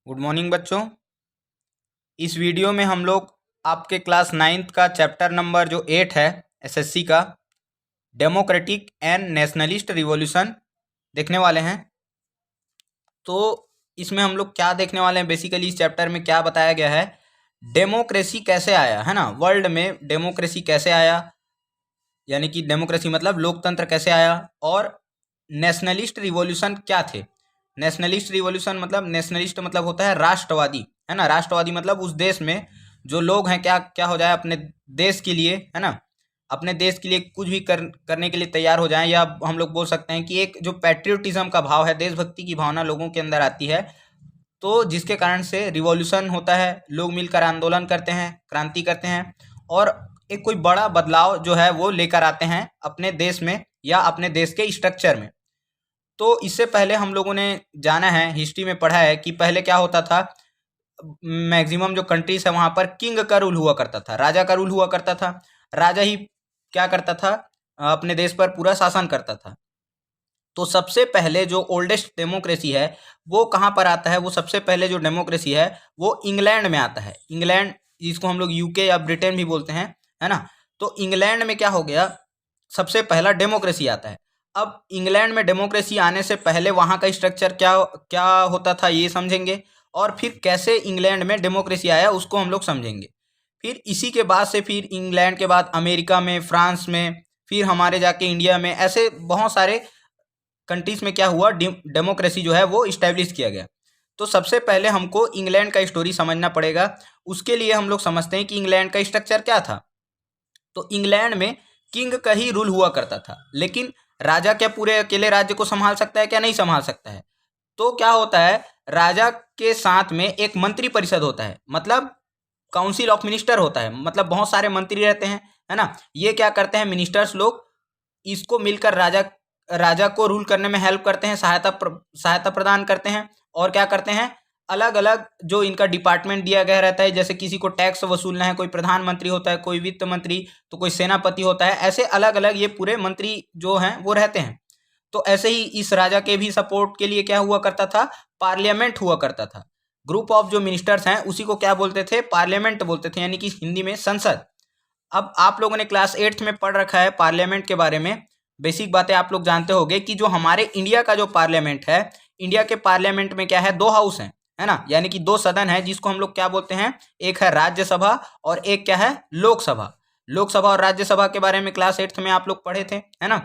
Good morning बच्चों। इस video में हम लोग आपके क्लास 9th का चैप्टर नंबर जो 8 है एसएससी का डेमोक्रेटिक एंड नेशनलिस्ट रिवॉल्यूशन देखने वाले हैं। तो इसमें हम लोग क्या देखने वाले हैं, बेसिकली इस चैप्टर में क्या बताया गया है, डेमोक्रेसी कैसे आया है ना, वर्ल्ड में डेमोक्रेसी कैसे आया, यानी कि डेमोक्रेसी मतलब लोकतंत्र कैसे आया, और नेशनलिस्ट रिवॉल्यूशन क्या थे। नेशनलिस्ट रिवॉल्यूशन मतलब नेशनलिस्ट मतलब होता है राष्ट्रवादी, है ना। राष्ट्रवादी मतलब उस देश में जो लोग हैं क्या क्या हो जाए अपने देश के लिए, है ना, अपने देश के लिए कुछ भी करने के लिए तैयार हो जाएं, या हम लोग बोल सकते हैं कि एक जो पैट्रियोटिज्म का भाव है, देशभक्ति की भावना लोगों के अंदर आती है, तो जिसके कारण से रिवॉल्यूशन होता है, लोग मिलकर आंदोलन करते हैं, क्रांति करते हैं, और एक कोई बड़ा बदलाव जो है वो लेकर आते हैं अपने देश में या अपने देश के स्ट्रक्चर में। तो इससे पहले हम लोगों ने जाना है, हिस्ट्री में पढ़ा है कि पहले क्या होता था। मैक्सिमम जो कंट्रीज है वहाँ पर किंग का रूल हुआ करता था, राजा का रूल हुआ करता था। राजा ही क्या करता था, अपने देश पर पूरा शासन करता था। तो सबसे पहले जो ओल्डेस्ट डेमोक्रेसी है वो कहाँ पर आता है, वो सबसे पहले जो डेमोक्रेसी है वो इंग्लैंड में आता है। इंग्लैंड, जिसको हम लोग यूके या ब्रिटेन भी बोलते हैं, है ना। तो इंग्लैंड में क्या हो गया, सबसे पहला डेमोक्रेसी आता है। अब इंग्लैंड में डेमोक्रेसी आने से पहले वहाँ का स्ट्रक्चर क्या क्या होता था ये समझेंगे, और फिर कैसे इंग्लैंड में डेमोक्रेसी आया उसको हम लोग समझेंगे। फिर इसी के बाद से फिर इंग्लैंड के बाद अमेरिका में, फ्रांस में, फिर हमारे जाके इंडिया में, ऐसे बहुत सारे कंट्रीज में क्या हुआ, डेमोक्रेसी जो है वो इस्टेब्लिश किया गया। तो सबसे पहले हमको इंग्लैंड का स्टोरी समझना पड़ेगा। उसके लिए हम लोग समझते हैं कि इंग्लैंड का स्ट्रक्चर क्या था। तो इंग्लैंड में किंग का ही रूल हुआ करता था, लेकिन राजा क्या पूरे अकेले राज्य को संभाल सकता है, क्या नहीं संभाल सकता है। तो क्या होता है, राजा के साथ में एक मंत्री परिषद होता है, मतलब काउंसिल ऑफ मिनिस्टर होता है, मतलब बहुत सारे मंत्री रहते हैं, है ना। ये क्या करते हैं, मिनिस्टर्स लोग इसको मिलकर राजा राजा को रूल करने में हेल्प करते हैं, सहायता प्रदान करते हैं। और क्या करते हैं, अलग अलग जो इनका डिपार्टमेंट दिया गया रहता है, जैसे किसी को टैक्स वसूलना है, कोई प्रधानमंत्री होता है, कोई वित्त मंत्री, तो कोई सेनापति होता है, ऐसे अलग अलग ये पूरे मंत्री जो हैं वो रहते हैं। तो ऐसे ही इस राजा के भी सपोर्ट के लिए क्या हुआ करता था, पार्लियामेंट हुआ करता था। ग्रुप ऑफ जो मिनिस्टर्स हैं उसी को क्या बोलते थे, पार्लियामेंट बोलते थे, यानी कि हिंदी में संसद। अब आप लोगों ने क्लास 8th में पढ़ रखा है पार्लियामेंट के बारे में, बेसिक बातें आप लोग जानते होंगे कि जो हमारे इंडिया का जो पार्लियामेंट है, इंडिया के पार्लियामेंट में क्या है, दो हाउस हैं, है ना, यानी कि दो सदन है, जिसको हम लोग क्या बोलते हैं, एक है राज्यसभा और एक क्या है, लोकसभा। लोकसभा और राज्यसभा के बारे में क्लास 8th में आप लोग पढ़े थे, है ना।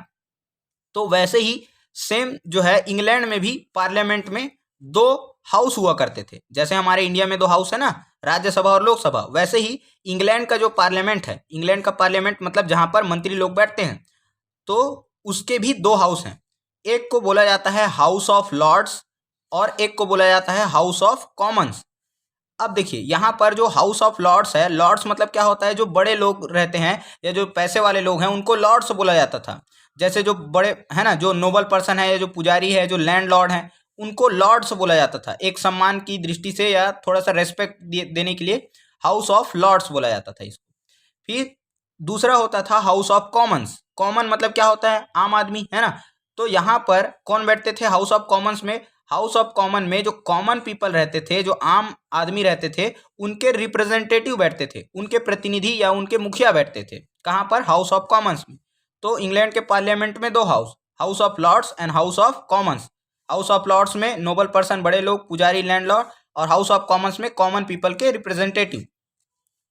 तो वैसे ही सेम जो है इंग्लैंड में भी पार्लियामेंट में दो हाउस हुआ करते थे। जैसे हमारे इंडिया में दो हाउस है ना, राज्यसभा और लोकसभा, वैसे ही इंग्लैंड का जो पार्लियामेंट है, इंग्लैंड का पार्लियामेंट मतलब जहां पर मंत्री लोग बैठते हैं, तो उसके भी दो हाउस हैं। एक को बोला जाता है हाउस ऑफ लॉर्ड्स और एक को बोला जाता है हाउस ऑफ कॉमन्स। अब देखिए यहाँ पर जो हाउस ऑफ लॉर्ड्स है, लॉर्ड्स मतलब क्या होता है, जो बड़े लोग रहते हैं या जो पैसे वाले लोग हैं उनको लॉर्ड्स बोला जाता था। जैसे जो बड़े है ना, जो नोबल पर्सन है या जो पुजारी है, जो लैंड लॉर्ड है, उनको लॉर्ड्स बोला जाता था, एक सम्मान की दृष्टि से या थोड़ा सा रेस्पेक्ट देने के लिए हाउस ऑफ लॉर्ड्स बोला जाता था इसको। फिर दूसरा होता था हाउस ऑफ कॉमन्स। कॉमन मतलब क्या होता है, आम आदमी, है ना। तो यहाँ पर कौन बैठते थे हाउस ऑफ कॉमन्स में, हाउस ऑफ कॉमन में जो कॉमन पीपल रहते थे, जो आम आदमी रहते थे, उनके रिप्रेजेंटेटिव बैठते थे, उनके प्रतिनिधि या उनके मुखिया बैठते थे। कहाँ पर, हाउस ऑफ कॉमन्स में। तो इंग्लैंड के पार्लियामेंट में दो house, house of lords and house of commons. House of lords में नोबल पर्सन, बड़े लोग, पुजारी, लैंडलॉर्ड, और हाउस ऑफ कॉमन्स में कॉमन पीपल के रिप्रेजेंटेटिव।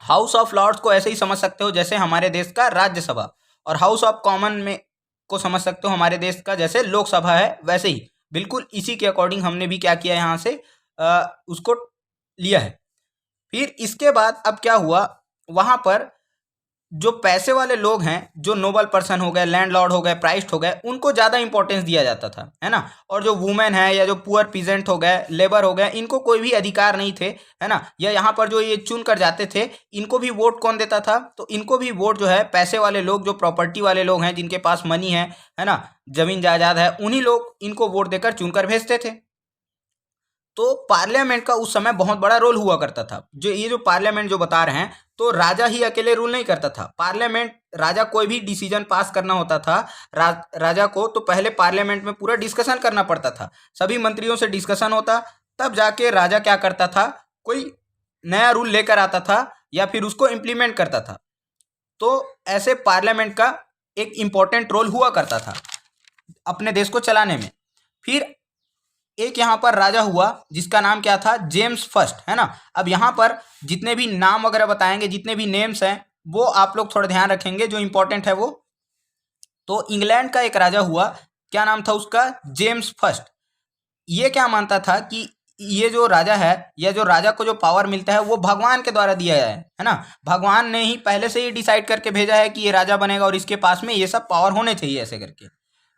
हाउस ऑफ लॉर्ड्स को ऐसे ही समझ सकते हो जैसे हमारे देश का राज्यसभा, और हाउस ऑफ कॉमन में को समझ सकते हो हमारे देश का जैसे लोकसभा है, वैसे ही बिल्कुल इसी के अकॉर्डिंग हमने भी क्या किया, यहाँ से उसको लिया है। फिर इसके बाद अब क्या हुआ, वहाँ पर जो पैसे वाले लोग हैं, जो नोबल पर्सन हो गए, लैंडलॉर्ड हो गए, प्राइस्ट हो गए, उनको ज़्यादा इंपॉर्टेंस दिया जाता था, है ना। और जो वुमेन है या जो पुअर पीजेंट हो गए, लेबर हो गए, इनको कोई भी अधिकार नहीं थे, है ना। या यहाँ पर जो ये चुन कर जाते थे, इनको भी वोट कौन देता था, तो इनको भी वोट जो है पैसे वाले लोग, जो प्रॉपर्टी वाले लोग हैं, जिनके पास मनी है ना, जमीन जायदाद है, उन्हीं लोग इनको वोट देकर चुनकर भेजते थे। तो पार्लियामेंट का उस समय बहुत बड़ा रोल हुआ करता था। जो ये जो पार्लियामेंट जो बता रहे हैं, तो राजा ही अकेले रूल नहीं करता था। पार्लियामेंट, राजा कोई भी डिसीजन पास करना होता था राजा को, तो पहले पार्लियामेंट में पूरा डिस्कशन करना पड़ता था, सभी मंत्रियों से डिस्कशन होता, तब जाके राजा क्या करता था, कोई नया रूल लेकर आता था या फिर उसको इम्प्लीमेंट करता था। तो ऐसे पार्लियामेंट का एक इम्पोर्टेंट रोल हुआ करता था अपने देश को चलाने में। फिर एक यहाँ पर राजा हुआ जिसका नाम क्या था, जेम्स फर्स्ट, है ना। अब यहाँ पर जितने भी नाम वगैरह बताएंगे, जितने भी नेम्स हैं, वो आप लोग थोड़ा ध्यान रखेंगे, जो इंपॉर्टेंट है वो। तो इंग्लैंड का एक राजा हुआ, क्या नाम था उसका, जेम्स फर्स्ट। ये क्या मानता था कि ये जो राजा है, या जो राजा को जो पावर मिलता है वो भगवान के द्वारा दिया है ना। भगवान ने ही पहले से ही डिसाइड करके भेजा है कि ये राजा बनेगा और इसके पास में ये सब पावर होने चाहिए, ऐसे करके।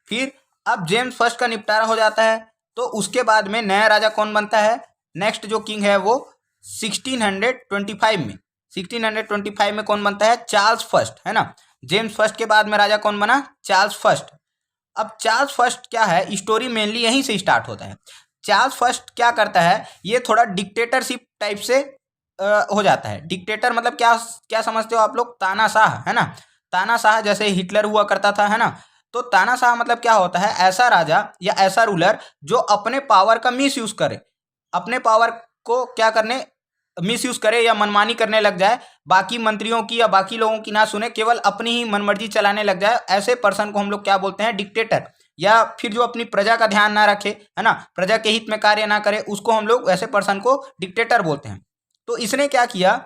फिर अब जेम्स फर्स्ट का निपटारा हो जाता है, तो उसके बाद में नया राजा कौन बनता है, नेक्स्ट जो किंग है वो 1625 में कौन बनता है, चार्ल्स फर्स्ट, है ना। जेम्स फर्स्ट के बाद में राजा कौन बना, चार्ल्स फर्स्ट। अब चार्ल्स फर्स्ट क्या है, स्टोरी मेनली यहीं से स्टार्ट होता है। चार्ल्स फर्स्ट क्या करता है, ये थोड़ा डिक्टेटरशिप टाइप से हो जाता है। डिक्टेटर मतलब क्या क्या समझते हो आप लोग, तानाशाह, है ना। तानाशाह जैसे हिटलर हुआ करता था, है ना। तो तानाशाह मतलब क्या होता है, ऐसा राजा या ऐसा रूलर जो अपने पावर का मिस यूज करे, अपने पावर को क्या करने, मिस यूज करे या मनमानी करने लग जाए, बाकी मंत्रियों की या बाकी लोगों की ना सुने, केवल अपनी ही मनमर्जी चलाने लग जाए। ऐसे पर्सन को हम लोग क्या बोलते हैं, डिक्टेटर। या फिर जो अपनी प्रजा का ध्यान ना रखे, है ना, प्रजा के हित में कार्य ना करे, उसको हम लोग ऐसे पर्सन को डिक्टेटर बोलते हैं। तो इसने क्या किया,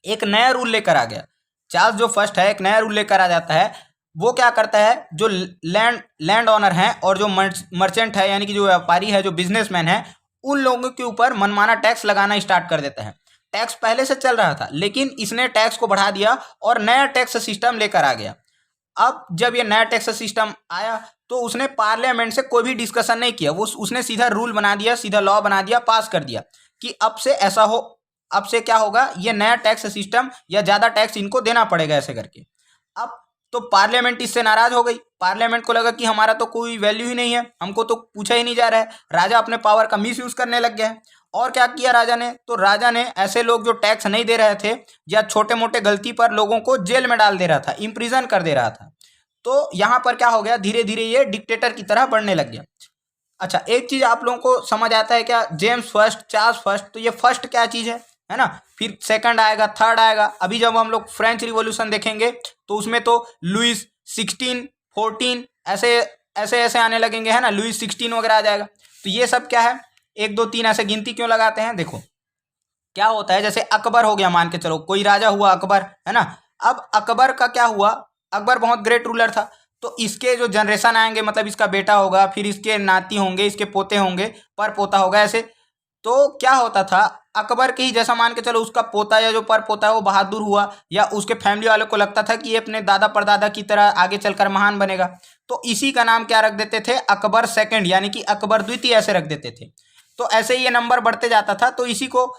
एक नया रूल लेकर आ गया। चार्ल्स जो फर्स्ट है एक नया रूल लेकर आ जाता है। वो क्या करता है, जो लैंड ऑनर है और जो मर्चेंट है, यानी कि जो व्यापारी है, जो बिजनेसमैन है, उन लोगों के ऊपर मनमाना टैक्स लगाना स्टार्ट कर देता है। टैक्स पहले से चल रहा था, लेकिन इसने टैक्स को बढ़ा दिया और नया टैक्स सिस्टम लेकर आ गया। अब जब ये नया टैक्स सिस्टम आया, तो उसने पार्लियामेंट से कोई भी डिस्कशन नहीं किया, वो उसने सीधा रूल बना दिया, सीधा लॉ बना दिया, पास कर दिया कि अब से ऐसा हो, अब से क्या होगा, ये नया टैक्स सिस्टम या ज़्यादा टैक्स इनको देना पड़ेगा, ऐसे करके। अब तो पार्लियामेंट इससे नाराज हो गई। पार्लियामेंट को लगा कि हमारा तो कोई वैल्यू ही नहीं है, हमको तो पूछा ही नहीं जा रहा है। राजा अपने पावर का मिस यूज करने लग गया है। और क्या किया राजा ने, तो राजा ने ऐसे लोग जो टैक्स नहीं दे रहे थे या छोटे मोटे गलती पर लोगों को जेल में डाल दे रहा था, इम्प्रिजन कर दे रहा था। तो यहाँ पर क्या हो गया, धीरे धीरे ये डिक्टेटर की तरह बढ़ने लग गया। अच्छा, एक चीज आप लोगों को समझ आता है क्या, जेम्स फर्स्ट, चार्ल्स फर्स्ट, तो ये फर्स्ट क्या चीज है ना। फिर सेकंड आएगा, थर्ड आएगा। अभी जब हम लोग फ्रेंच रिवॉल्यूशन देखेंगे तो उसमें तो लुइस 16, 14 ऐसे ऐसे ऐसे आने लगेंगे, है ना। लुइस 16 वगैरह आ जाएगा। तो ये सब क्या है, 1 2 3 ऐसे गिनती क्यों लगाते हैं, देखो क्या होता है। जैसे अकबर हो गया, मान के चलो कोई राजा हुआ अकबर, है ना। अब अकबर का क्या हुआ, अकबर बहुत ग्रेट रूलर था। तो इसके जो जनरेशन आएंगे, मतलब इसका बेटा होगा, फिर इसके नाती होंगे, इसके पोते होंगे, पर पोता होगा, ऐसे। तो क्या होता था, अकबर के ही जैसा मान के चलो उसका पोता या जो पर पोता है वो बहादुर हुआ, या उसके फैमिली वालों को लगता था कि ये अपने दादा परदादा की तरह आगे चलकर महान बनेगा, तो इसी का नाम क्या रख देते थे, अकबर सेकंड, यानी कि अकबर द्वितीय ऐसे रख देते थे। तो ऐसे ही ये नंबर बढ़ते जाता था। तो इसी को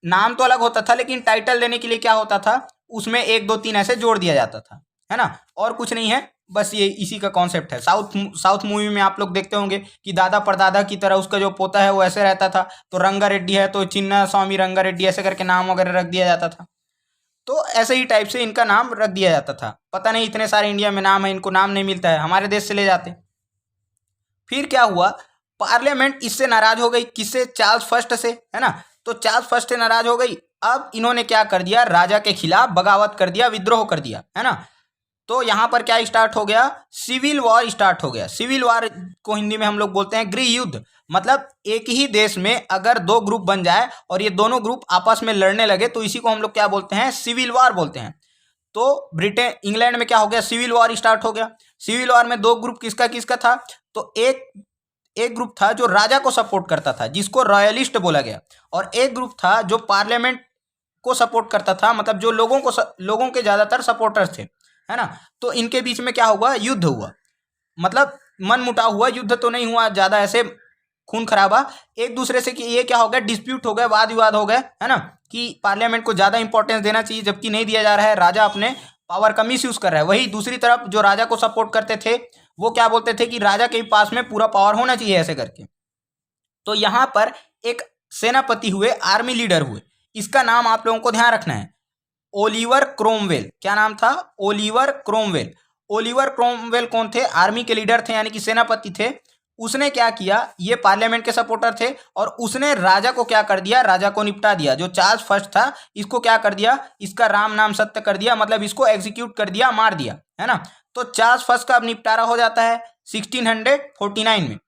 नाम तो अलग होता था, लेकिन टाइटल देने के लिए क्या होता था, उसमें 1 2 3 ऐसे जोड़ दिया जाता था, है ना। और कुछ नहीं है, बस ये इसी का कॉन्सेप्ट है। साउथ मूवी में आप लोग देखते होंगे कि दादा परदादा की तरह उसका जो पोता है वो ऐसे रहता था। तो रंगा रेड्डी है तो चिन्ना स्वामी रंगा रेड्डी ऐसे करके नाम वगैरह रख दिया जाता था। तो ऐसे ही टाइप से इनका नाम रख दिया जाता था। पता नहीं इतने सारे इंडिया में नाम है, इनको नाम नहीं मिलता है, हमारे देश से ले जाते। फिर क्या हुआ, पार्लियामेंट इससे नाराज हो गई, किससे, चार्ल्स फर्स्ट से, है ना। तो चार्ल्स फर्स्ट से नाराज हो गई। अब इन्होंने क्या कर दिया, राजा के खिलाफ बगावत कर दिया, विद्रोह कर दिया, है ना। तो यहां पर क्या स्टार्ट हो गया, सिविल वॉर स्टार्ट हो गया। सिविल वॉर को हिंदी में हम लोग बोलते हैं गृह युद्ध। मतलब एक ही देश में अगर 2 ग्रुप बन जाए और ये दोनों ग्रुप आपस में लड़ने लगे, तो इसी को हम लोग क्या बोलते हैं, सिविल वॉर बोलते हैं। तो ब्रिटेन, इंग्लैंड में क्या हो गया, सिविल वॉर स्टार्ट हो गया। सिविल वॉर में 2 ग्रुप किसका किसका था, तो एक ग्रुप था जो राजा को सपोर्ट करता था, जिसको रॉयलिस्ट बोला गया, और एक ग्रुप था जो पार्लियामेंट को सपोर्ट करता था, मतलब जो लोगों के ज्यादातर सपोर्टर्स थे, है ना। तो इनके बीच में क्या हुआ, युद्ध हुआ। मतलब मन मुटाव हुआ, युद्ध तो नहीं हुआ ज्यादा, ऐसे खून खराबा एक दूसरे से, कि ये क्या हो गया, डिस्प्यूट हो गए, वाद विवाद हो गए, है ना, कि पार्लियामेंट को ज्यादा इंपॉर्टेंस देना चाहिए जबकि नहीं दिया जा रहा है, राजा अपने पावर का मिस यूज कर रहा है। वही दूसरी तरफ जो राजा को सपोर्ट करते थे वो क्या बोलते थे कि राजा के पास में पूरा पावर होना चाहिए, ऐसे करके। तो यहां पर एक सेनापति हुए, आर्मी लीडर हुए, इसका नाम आप लोगों को ध्यान रखना है, ओलिवर क्रोमवेल। क्या नाम था, ओलिवर क्रोमवेल। ओलिवर क्रोमवेल कौन थे, आर्मी के लीडर थे, यानी कि सेनापति थे। उसने क्या किया, ये पार्लियामेंट के सपोर्टर थे और उसने राजा को क्या कर दिया, राजा को निपटा दिया। जो चार्ल्स फर्स्ट था इसको क्या कर दिया, इसका राम नाम सत्य कर दिया, मतलब इसको एग्जीक्यूट कर दिया, मार दिया, है ना। तो चार्ल्स फर्स्ट का अब निपटारा हो जाता है 1649 में।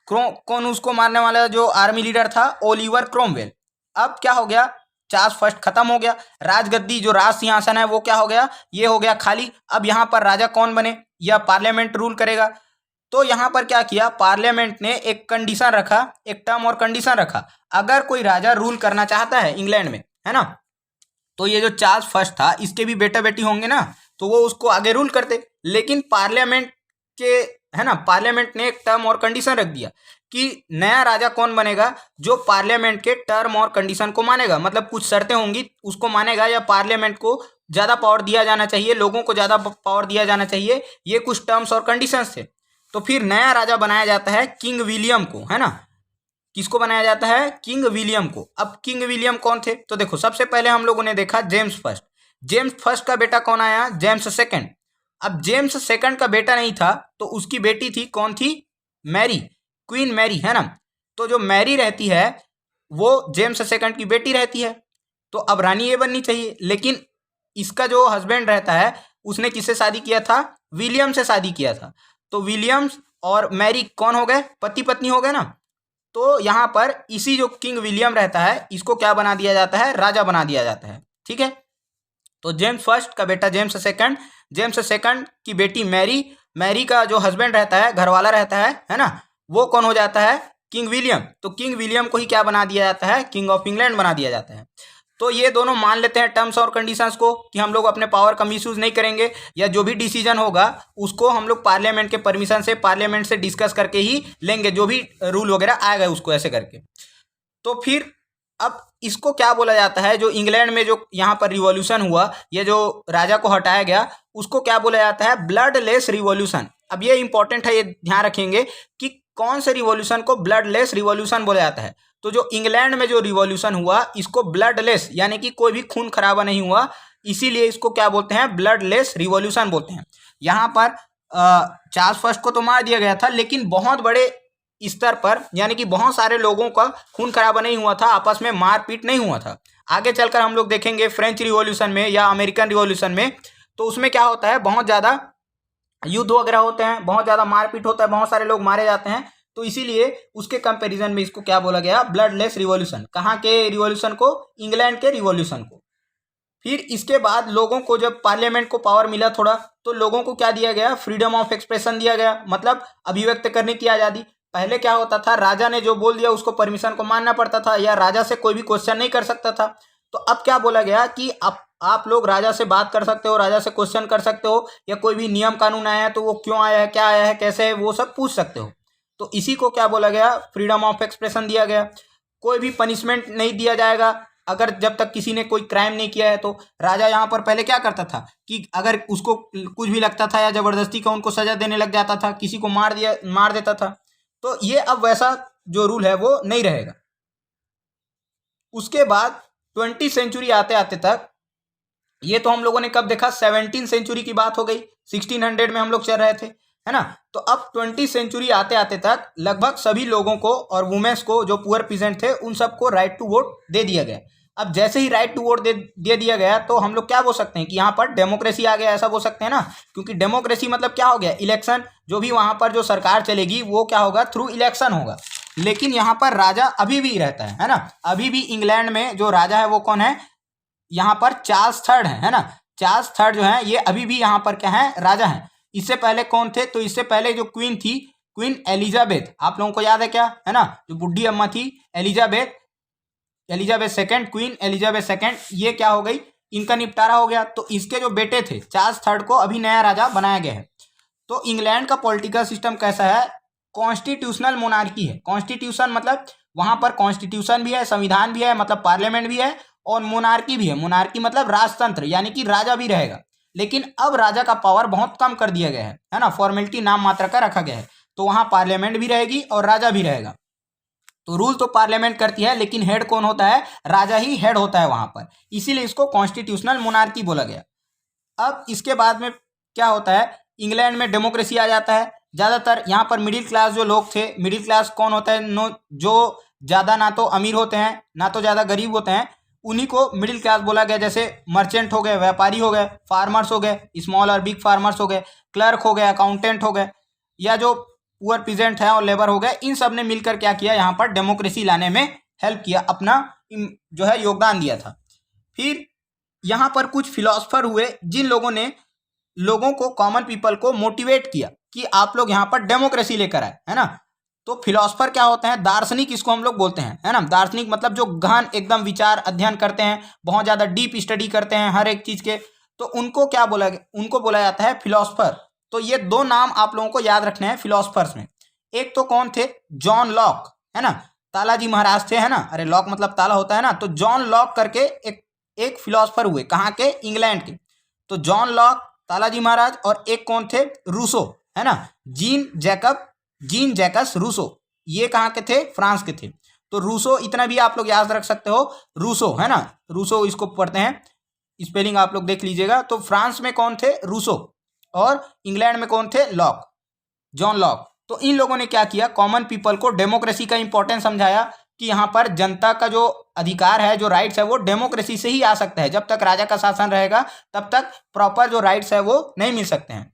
कौन उसको मारने वाला जो आर्मी लीडर था, ओलिवर क्रोमवेल। अब क्या हो गया, चार्ल्स फर्स्ट खत्म हो गया, राजगद्दी जो राज सिंहासन है वो क्या हो गया, ये हो गया खाली। अब यहाँ पर राजा कौन बने, या पार्लियामेंट रूल करेगा। तो यहाँ पर क्या किया, पार्लियामेंट ने एक कंडीशन रखा, एक टर्म और कंडीशन रखा, अगर कोई राजा रूल करना चाहता है इंग्लैंड में, है ना, तो ये जो चार्ल्स फर्स्ट था इसके भी बेटा बेटी होंगे ना, तो वो उसको आगे रूल करते। लेकिन पार्लियामेंट के, है ना, पार्लियामेंट ने एक टर्म और कंडीशन रख दिया कि नया राजा कौन बनेगा, जो पार्लियामेंट के टर्म और कंडीशन को मानेगा, मतलब कुछ शर्तें होंगी उसको मानेगा, या पार्लियामेंट को ज़्यादा पावर दिया जाना चाहिए, लोगों को ज़्यादा पावर दिया जाना चाहिए, ये कुछ टर्म्स और कंडीशंस थे। तो फिर नया राजा बनाया जाता है किंग विलियम को, है ना। किसको बनाया जाता है, किंग विलियम को। अब किंग विलियम कौन थे, तो देखो सबसे पहले हम लोगों ने देखा जेम्स फर्स्ट। जेम्स फर्स्ट का बेटा कौन आया, जेम्स सेकंड। अब जेम्स सेकंड का बेटा नहीं था तो उसकी बेटी थी, कौन थी, मैरी, क्वीन मैरी, है ना। तो जो मैरी रहती है वो जेम्स सेकंड की बेटी रहती है, तो अब रानी ये बननी चाहिए। लेकिन इसका जो हस्बैंड रहता है उसने किससे शादी किया था, विलियम से शादी किया था। तो विलियम्स और मैरी कौन हो गए, पति पत्नी हो गए ना। तो यहाँ पर इसी जो किंग विलियम रहता है इसको क्या बना दिया जाता है, राजा बना दिया जाता है, ठीक है। तो जेम्स फर्स्ट का बेटा जेम्स सेकंड, जेम्स सेकंड की बेटी मैरी, मैरी का जो हस्बैंड रहता है, घरवाला रहता है ना, वो कौन हो जाता है, किंग विलियम। तो किंग विलियम को ही क्या बना दिया जाता है, किंग ऑफ इंग्लैंड बना दिया जाता है। तो ये दोनों मान लेते हैं टर्म्स और कंडीशंस को कि हम लोग अपने पावर का मिसयूज नहीं करेंगे, या जो भी डिसीजन होगा उसको हम लोग पार्लियामेंट के परमिशन से, पार्लियामेंट से डिस्कस करके ही लेंगे, जो भी रूल वगैरह आएगा उसको ऐसे करके। तो फिर अब इसको क्या बोला जाता है, जो इंग्लैंड में जो यहाँ पर रिवॉल्यूशन हुआ, ये जो राजा को हटाया गया, उसको क्या बोला जाता है, ब्लडलेस रिवॉल्यूशन। अब ये इंपॉर्टेंट है, ये ध्यान रखेंगे कि कौन से रिवॉल्यूशन को ब्लडलेस रिवॉल्यूशन बोला जाता है। तो जो इंग्लैंड में जो रिवॉल्यूशन हुआ इसको ब्लडलेस, यानी कि कोई भी खून खराबा नहीं हुआ, इसीलिए इसको क्या बोलते हैं, ब्लडलेस रिवॉल्यूशन बोलते हैं। यहाँ पर चार्ल्स फर्स्ट को तो मार दिया गया था, लेकिन बहुत बड़े स्तर पर, यानी कि बहुत सारे लोगों का खून खराबा नहीं हुआ था, आपस में मारपीट नहीं हुआ था। आगे चलकर हम लोग देखेंगे फ्रेंच रिवॉल्यूशन में या अमेरिकन रिवॉल्यूशन में, तो उसमें क्या होता है, बहुत ज़्यादा युद्ध वगैरह होते हैं, बहुत ज़्यादा मारपीट होता है, बहुत सारे लोग मारे जाते हैं। तो इसीलिए उसके कंपैरिजन में इसको क्या बोला गया, ब्लडलेस रिवॉल्यूशन। कहाँ के रिवॉल्यूशन को, इंग्लैंड के रिवॉल्यूशन को। फिर इसके बाद लोगों को जब पार्लियामेंट को पावर मिला थोड़ा, तो लोगों को क्या दिया गया, फ्रीडम ऑफ एक्सप्रेशन दिया गया, मतलब अभिव्यक्त करने की आज़ादी। पहले क्या होता था, राजा ने जो बोल दिया उसको परमिशन को मानना पड़ता था, या राजा से कोई भी क्वेश्चन नहीं कर सकता था। तो अब क्या बोला गया कि आप लोग राजा से बात कर सकते हो, राजा से क्वेश्चन कर सकते हो, या कोई भी नियम कानून आया है तो वो क्यों आया है, क्या आया है, कैसे है, वो सब पूछ सकते हो। तो इसी को क्या बोला गया, फ्रीडम ऑफ एक्सप्रेशन दिया गया। कोई भी पनिशमेंट नहीं दिया जाएगा अगर जब तक किसी ने कोई क्राइम नहीं किया है। तो राजा यहाँ पर पहले क्या करता था कि अगर उसको कुछ भी लगता था या जबरदस्ती का उनको सजा देने लग जाता था, किसी को मार देता था। तो ये अब वैसा जो रूल है वो नहीं रहेगा। उसके बाद 20वीं सेंचुरी आते आते तक, ये तो हम लोगों ने कब देखा, 17वीं सेंचुरी की बात हो गई, 1600 में हम लोग चल रहे थे, है ना। तो अब 20वीं सेंचुरी आते आते तक लगभग सभी लोगों को और वुमेन्स को, जो पुअर पीजेंट थे, उन सबको राइट टू वोट दे दिया गया। अब जैसे ही राइट टू वोट दे दिया गया तो हम लोग क्या बोल सकते हैं कि यहाँ पर डेमोक्रेसी आ गया, ऐसा बोल सकते हैं ना। क्योंकि डेमोक्रेसी मतलब क्या हो गया, इलेक्शन, जो भी वहाँ पर जो सरकार चलेगी वो क्या होगा, थ्रू इलेक्शन होगा। लेकिन यहाँ पर राजा अभी भी रहता है ना। अभी भी इंग्लैंड में जो राजा है वो कौन है, यहाँ पर चार्ल्स थर्ड है ना। चार्ल्स थर्ड जो है ये अभी भी यहाँ पर क्या है, राजा है। इससे पहले कौन थे, तो इससे पहले जो क्वीन थी, क्वीन एलिजाबेथ, आप लोगों को याद है क्या, है ना, जो बुढ़ी अम्मा थी Elizabeth second, queen Elizabeth second, ये क्या हो गई, इनका निपटारा हो गया। तो इसके जो बेटे थे चार्ल्स थर्ड को अभी नया राजा बनाया गया है। तो इंग्लैंड का पॉलिटिकल सिस्टम कैसा है, कॉन्स्टिट्यूशनल मोनार्की है। कॉन्स्टिट्यूशन मतलब वहां पर कॉन्स्टिट्यूशन भी है, संविधान भी है, मतलब पार्लियामेंट भी है, और मोनार्की भी है। मोनार्की मतलब राजतंत्र, यानी कि राजा भी रहेगा। लेकिन अब राजा का पावर बहुत कम कर दिया गया है ना, फॉर्मेलिटी नाम मात्र का रखा गया है। तो वहां पार्लियामेंट भी रहेगी और राजा भी रहेगा। तो रूल तो पार्लियामेंट करती है, लेकिन हेड कौन होता है, राजा ही हेड होता है वहां पर, इसीलिए इसको कॉन्स्टिट्यूशनल मोनार्की बोला गया। अब इसके बाद में क्या होता है, इंग्लैंड में डेमोक्रेसी आ जाता है। ज़्यादातर यहाँ पर मिडिल क्लास जो लोग थे, मिडिल क्लास कौन होता है, नो जो ज़्यादा ना तो अमीर होते हैं ना तो ज़्यादा गरीब होते हैं, उन्हीं को मिडिल क्लास बोला गया। जैसे मर्चेंट हो गए, व्यापारी हो गए, फार्मर्स हो गए, स्मॉल और बिग फार्मर्स हो गए, क्लर्क हो गए, अकाउंटेंट हो गए, या जो पुअर पीजेंट है और लेबर हो गए, इन सब ने मिलकर क्या किया, यहाँ पर डेमोक्रेसी लाने में हेल्प किया, अपना जो है योगदान दिया था। फिर यहाँ पर कुछ फिलोसफर हुए जिन लोगों ने लोगों को, कॉमन पीपल को मोटिवेट किया कि आप लोग यहाँ पर डेमोक्रेसी लेकर आए, है ना। तो फिलोसफर क्या होते हैं, दार्शनिक इसको हम लोग बोलते हैं, है ना। दार्शनिक मतलब जो गहन एकदम विचार अध्ययन करते हैं, बहुत ज़्यादा डीप स्टडी करते हैं हर एक चीज़ के, तो उनको क्या बोला, उनको बोला जाता है फिलोसफर। तो ये दो नाम आप लोगों को याद रखने हैं फिलोसफर्स में। एक तो कौन थे, जॉन लॉक, है ना, तालाजी महाराज थे, है ना, अरे लॉक मतलब ताला होता है ना। तो जॉन लॉक करके एक फिलोसफर हुए, कहाँ के, इंग्लैंड के। तो जॉन लॉक, तालाजी महाराज, और एक कौन थे, रूसो, है ना, जीन जैकस रूसो, ये कहाँ के थे, फ्रांस के थे। तो रूसो इतना भी आप लोग याद रख सकते हो, रूसो, है ना, रूसो इसको पढ़ते हैं, स्पेलिंग आप लोग देख लीजिएगा। तो फ्रांस में कौन थे, रूसो, और इंग्लैंड में कौन थे, लॉक, जॉन लॉक। तो इन लोगों ने क्या किया, कॉमन पीपल को डेमोक्रेसी का इंपॉर्टेंस समझाया कि यहाँ पर जनता का जो अधिकार है, जो राइट्स है, वो डेमोक्रेसी से ही आ सकता है। जब तक राजा का शासन रहेगा तब तक प्रॉपर जो राइट्स है वो नहीं मिल सकते हैं।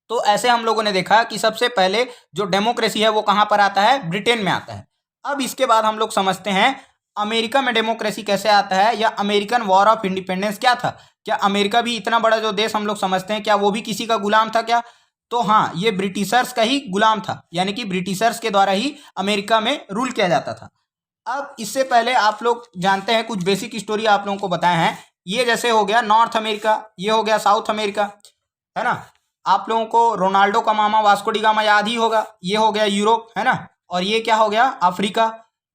तो ऐसे हम लोगों ने देखा कि सबसे पहले जो डेमोक्रेसी है वो कहाँ पर आता है, ब्रिटेन में आता है। अब इसके बाद हम लोग समझते हैं अमेरिका में डेमोक्रेसी कैसे आता है, या अमेरिकन वॉर ऑफ इंडिपेंडेंस क्या था। क्या अमेरिका भी इतना बड़ा जो देश हम लोग समझते हैं, क्या वो भी किसी का गुलाम था क्या? तो हाँ, ये ब्रिटिशर्स का ही गुलाम था, यानी कि ब्रिटिशर्स के द्वारा ही अमेरिका में रूल किया जाता था। अब इससे पहले आप लोग जानते हैं, कुछ बेसिक स्टोरी आप लोगों को बताए हैं। ये जैसे हो गया नॉर्थ अमेरिका, ये हो गया साउथ अमेरिका, है ना। आप लोगों को रोनाल्डो का मामा वास्को डी गामा याद ही होगा, ये हो गया यूरोप, है ना। और ये क्या हो गया, अफ्रीका।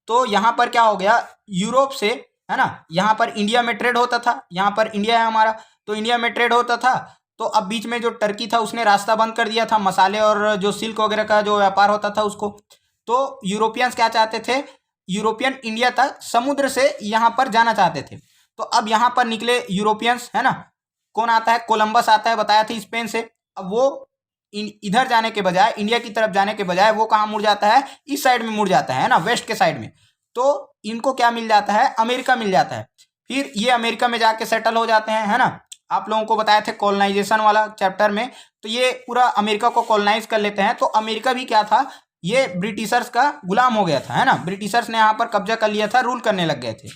तो यहाँ पर क्या हो गया, यूरोप से, है ना, यहाँ पर इंडिया में ट्रेड होता था, यहाँ पर इंडिया है हमारा, तो इंडिया में ट्रेड होता था। तो अब बीच में जो टर्की था उसने रास्ता बंद कर दिया था, मसाले और जो सिल्क वगैरह का जो व्यापार होता था उसको। तो यूरोपियंस क्या चाहते थे, यूरोपियन इंडिया तक समुद्र से यहाँ पर जाना चाहते थे। तो अब यहाँ पर निकले यूरोपियंस, है ना। कौन आता है, कोलंबस आता है, बताया था स्पेन से। अब वो इधर जाने के बजाय, इंडिया की तरफ जाने के बजाय, वो कहाँ मुड़ जाता है, इस साइड में मुड़ जाता है ना, वेस्ट के साइड में। तो इनको क्या मिल जाता है, अमेरिका मिल जाता है। फिर ये अमेरिका में जाके सेटल हो जाते हैं, है ना। आप लोगों को बताया थे कॉलोनाइजेशन वाला चैप्टर में, तो ये पूरा अमेरिका को कॉलोनाइज कर लेते हैं। तो अमेरिका भी क्या था, ये ब्रिटिशर्स का गुलाम हो गया था, है ना। ब्रिटिशर्स ने यहाँ पर कब्जा कर लिया था, रूल करने लग गए थे।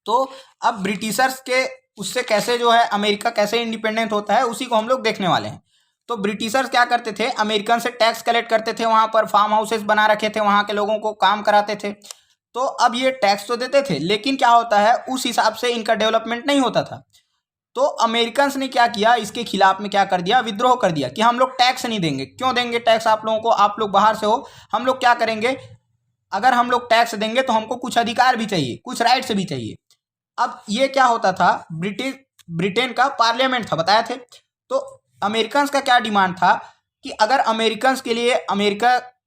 तो अब ब्रिटिशर्स के उससे कैसे जो है अमेरिका कैसे इंडिपेंडेंट होता है, उसी को हम लोग देखने वाले हैं। तो ब्रिटिशर्स क्या करते थे, अमेरिकन से टैक्स कलेक्ट करते थे, वहाँ पर फार्म हाउसेस बना रखे थे, वहाँ के लोगों को काम कराते थे। तो अब ये टैक्स तो देते थे, लेकिन क्या होता है, उस हिसाब से इनका डेवलपमेंट नहीं होता था। तो अमेरिकन ने क्या किया, इसके खिलाफ में क्या कर दिया, विद्रोह कर दिया कि हम लोग टैक्स नहीं देंगे। क्यों देंगे टैक्स आप लोगों को, आप लोग बाहर से हो, हम लोग क्या करेंगे, अगर हम लोग टैक्स देंगे तो हमको कुछ अधिकार भी चाहिए, कुछ राइट्स भी चाहिए। अब ये क्या होता था, ब्रिटेन का पार्लियामेंट था, बताए थे। तो अमेरिकन का क्या डिमांड था कि अगर अमेरिकन के लिए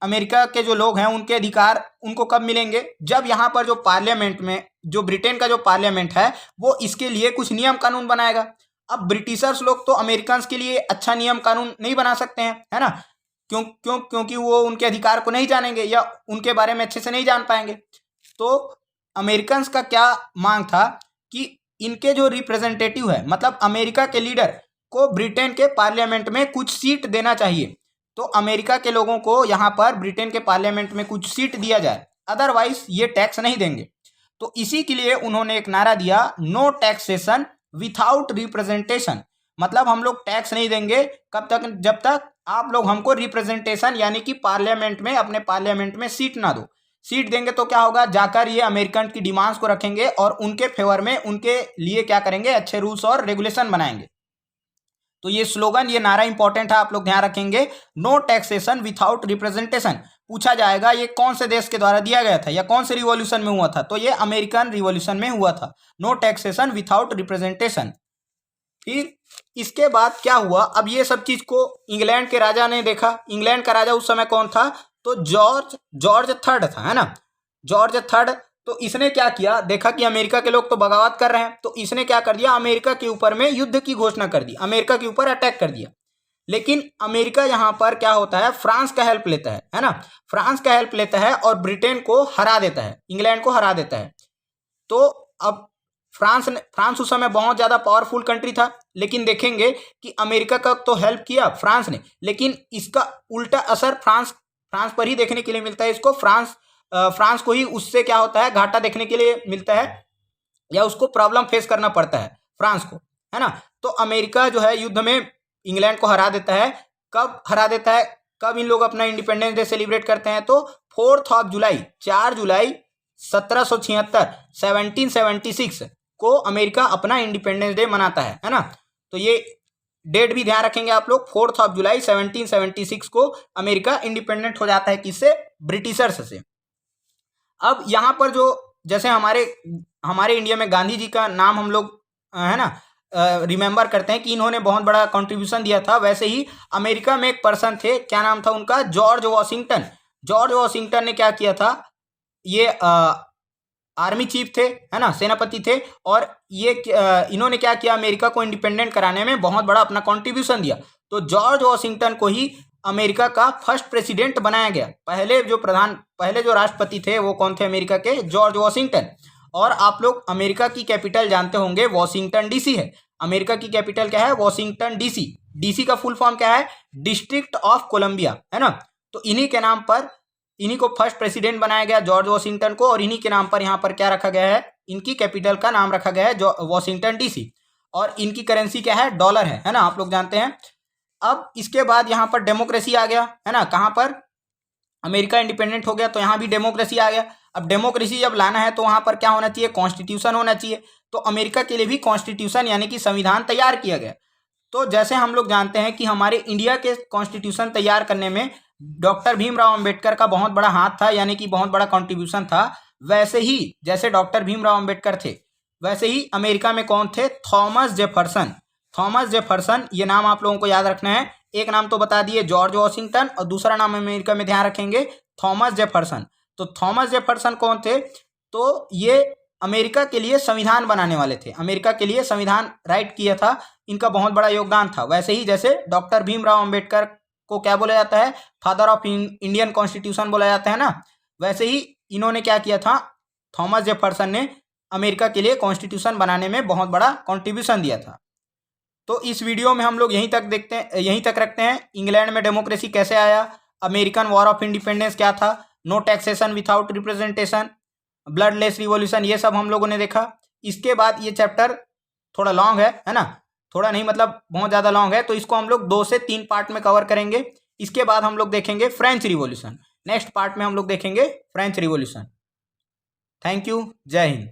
अमेरिका के जो लोग हैं उनके अधिकार उनको कब मिलेंगे, जब यहाँ पर जो पार्लियामेंट में, जो ब्रिटेन का जो पार्लियामेंट है, वो इसके लिए कुछ नियम कानून बनाएगा। अब ब्रिटिशर्स लोग तो अमेरिकन के लिए अच्छा नियम कानून नहीं बना सकते हैं, है ना। क्योंकि वो उनके अधिकार को नहीं जानेंगे या उनके बारे में अच्छे से नहीं जान पाएंगे। तो अमेरिकन का क्या मांग था कि इनके जो रिप्रेजेंटेटिव है, मतलब अमेरिका के लीडर को ब्रिटेन के पार्लियामेंट में कुछ सीट देना चाहिए। तो अमेरिका के लोगों को यहाँ पर ब्रिटेन के पार्लियामेंट में कुछ सीट दिया जाए, अदरवाइज ये टैक्स नहीं देंगे। तो इसी के लिए उन्होंने एक नारा दिया, नो टैक्सेशन विथआउट रिप्रेजेंटेशन। मतलब हम लोग टैक्स नहीं देंगे कब तक, जब तक आप लोग हमको रिप्रेजेंटेशन यानी कि पार्लियामेंट में, अपने पार्लियामेंट में सीट ना दो। सीट देंगे तो क्या होगा, जाकर ये अमेरिकन की डिमांड्स को रखेंगे और उनके फेवर में, उनके लिए क्या करेंगे, अच्छे रूल्स और रेगुलेशन बनाएंगे। तो ये स्लोगन, ये नारा इंपॉर्टेंट है, आप लोग ध्यान रखेंगे, नो टैक्सेशन विथआउट रिप्रेजेंटेशन। पूछा जाएगा ये कौन से देश के द्वारा दिया गया था या कौन से रिवॉल्यूशन में हुआ था, तो ये अमेरिकन रिवॉल्यूशन में हुआ था, नो टैक्सेशन विथआउट रिप्रेजेंटेशन। फिर इसके बाद क्या हुआ, अब ये सब चीज को इंग्लैंड के राजा ने देखा। इंग्लैंड का राजा उस समय कौन था, तो जॉर्ज थर्ड था, है ना, जॉर्ज थर्ड। तो इसने क्या किया, देखा कि अमेरिका के लोग तो बगावत कर रहे हैं, तो इसने क्या कर दिया, अमेरिका के ऊपर में युद्ध की घोषणा कर दी, अमेरिका के ऊपर अटैक कर दिया। लेकिन अमेरिका यहाँ पर क्या होता है, फ्रांस का हेल्प लेता है ना, फ्रांस का हेल्प लेता है और ब्रिटेन को हरा देता है, इंग्लैंड को हरा देता है। तो अब फ्रांस उस समय बहुत ज़्यादा पावरफुल कंट्री था, लेकिन देखेंगे कि अमेरिका का तो हेल्प किया फ्रांस ने, लेकिन इसका उल्टा असर फ्रांस पर ही देखने के लिए मिलता है। इसको फ्रांस को ही उससे क्या होता है, घाटा देखने के लिए मिलता है, या उसको प्रॉब्लम फेस करना पड़ता है फ्रांस को, है ना। तो अमेरिका जो है युद्ध में इंग्लैंड को हरा देता है। कब हरा देता है, कब इन लोग अपना इंडिपेंडेंस डे सेलिब्रेट करते हैं, तो 4 जुलाई 4 जुलाई 1776 1776 को अमेरिका अपना इंडिपेंडेंस डे मनाता है ना। तो ये डेट भी ध्यान रखेंगे आप लोग, 4 जुलाई 1776 को अमेरिका इंडिपेंडेंट हो जाता है, किससे, ब्रिटिशर्स से। अब यहाँ पर जो जैसे हमारे इंडिया में गांधी जी का नाम हम लोग है ना रिमेंबर करते हैं कि इन्होंने बहुत बड़ा कंट्रीब्यूशन दिया था, वैसे ही अमेरिका में एक पर्सन थे, क्या नाम था उनका, जॉर्ज वॉशिंगटन। जॉर्ज वॉशिंगटन ने क्या किया था, ये आर्मी चीफ थे, है ना, सेनापति थे, और ये इन्होंने क्या किया, अमेरिका को इंडिपेंडेंट कराने में बहुत बड़ा अपना कंट्रीब्यूशन दिया। तो जॉर्ज वॉशिंगटन को ही अमेरिका का फर्स्ट प्रेसिडेंट बनाया गया। पहले जो राष्ट्रपति थे वो कौन थे अमेरिका के, जॉर्ज वॉशिंगटन। और आप लोग अमेरिका की कैपिटल जानते होंगे, वॉशिंगटन डीसी है। अमेरिका की कैपिटल क्या है, वॉशिंगटन डीसी। डीसी का फुल फॉर्म क्या है, डिस्ट्रिक्ट ऑफ कोलंबिया, है ना। तो इन्हीं के नाम पर इन्हीं को फर्स्ट प्रेसिडेंट बनाया गया, जॉर्ज वॉशिंगटन को, और इन्हीं के नाम पर यहाँ पर क्या रखा गया है, इनकी कैपिटल का नाम रखा गया है वॉशिंगटन डीसी। और इनकी करेंसी क्या है, डॉलर है ना, आप लोग जानते हैं। अब इसके बाद यहाँ पर डेमोक्रेसी आ गया, है ना, कहाँ पर, अमेरिका इंडिपेंडेंट हो गया तो यहाँ भी डेमोक्रेसी आ गया। अब डेमोक्रेसी जब लाना है तो वहाँ पर क्या होना चाहिए, कॉन्स्टिट्यूशन होना चाहिए। तो अमेरिका के लिए भी कॉन्स्टिट्यूशन यानी कि संविधान तैयार किया गया। तो जैसे हम लोग जानते हैं कि हमारे इंडिया के कॉन्स्टिट्यूशन तैयार करने में डॉक्टर भीमराव अंबेडकर का बहुत बड़ा हाथ था, यानी कि बहुत बड़ा कंट्रीब्यूशन था। वैसे ही जैसे डॉक्टर भीमराव अंबेडकर थे, वैसे ही अमेरिका में कौन थे, थॉमस जेफरसन। थॉमस जेफरसन, ये नाम आप लोगों को याद रखना है। एक नाम तो बता दिए जॉर्ज वॉशिंगटन, और दूसरा नाम अमेरिका में ध्यान रखेंगे, थॉमस जेफरसन। तो थॉमस जेफरसन कौन थे, तो ये अमेरिका के लिए संविधान बनाने वाले थे, अमेरिका के लिए संविधान राइट किया था, इनका बहुत बड़ा योगदान था। वैसे ही जैसे डॉक्टर भीमराव अंबेडकर को क्या बोला जाता है, फादर ऑफ इंडियन कॉन्स्टिट्यूशन बोला जाता है ना, वैसे ही इन्होंने क्या किया था, थॉमस जेफरसन ने अमेरिका के लिए कॉन्स्टिट्यूशन बनाने में बहुत बड़ा कॉन्ट्रीब्यूशन दिया था। तो इस वीडियो में हम लोग यहीं तक रखते हैं। इंग्लैंड में डेमोक्रेसी कैसे आया, अमेरिकन वॉर ऑफ इंडिपेंडेंस क्या था, no taxation without representation, bloodless revolution, ये सब हम लोगों ने देखा। इसके बाद ये चैप्टर थोड़ा लॉन्ग है ना, थोड़ा नहीं मतलब बहुत ज़्यादा लॉन्ग है, तो इसको हम लोग 2 से 3 पार्ट में कवर करेंगे। इसके बाद हम लोग देखेंगे फ्रेंच रिवॉल्यूशन, नेक्स्ट पार्ट में हम लोग देखेंगे फ्रेंच रिवॉल्यूशन। थैंक यू, जय हिंद।